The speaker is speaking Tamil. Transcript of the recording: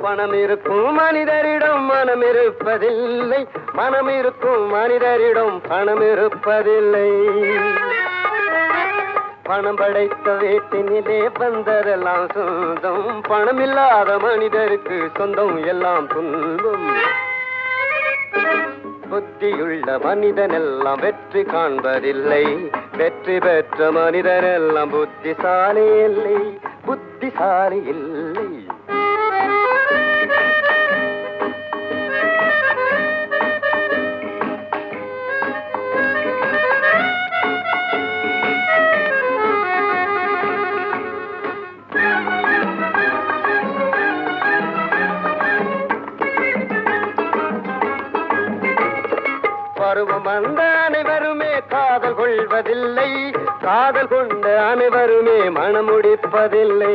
பணம் இருக்கும் மனிதரிடம் மனம் இருப்பதில்லை, மனம் இருக்கும் மனிதரிடம் பணம் இருப்பதில்லை. பணம் படைத்த வீட்டினிலே வந்ததெல்லாம் சொந்தம், பணம் இல்லாத மனிதருக்கு சொந்தம் எல்லாம் துன்பம். புத்தியுள்ள மனிதன் எல்லாம் வெற்றி காண்பதில்லை, வெற்றி பெற்ற மனிதன் எல்லாம் புத்திசாலி இல்லை, புத்திசாலி இல்லை. பருவம் வந்த அனைவருமே காதல் கொள்வதில்லை, காதல் கொண்ட அனைவருமே மனம் முடிப்பதில்லை.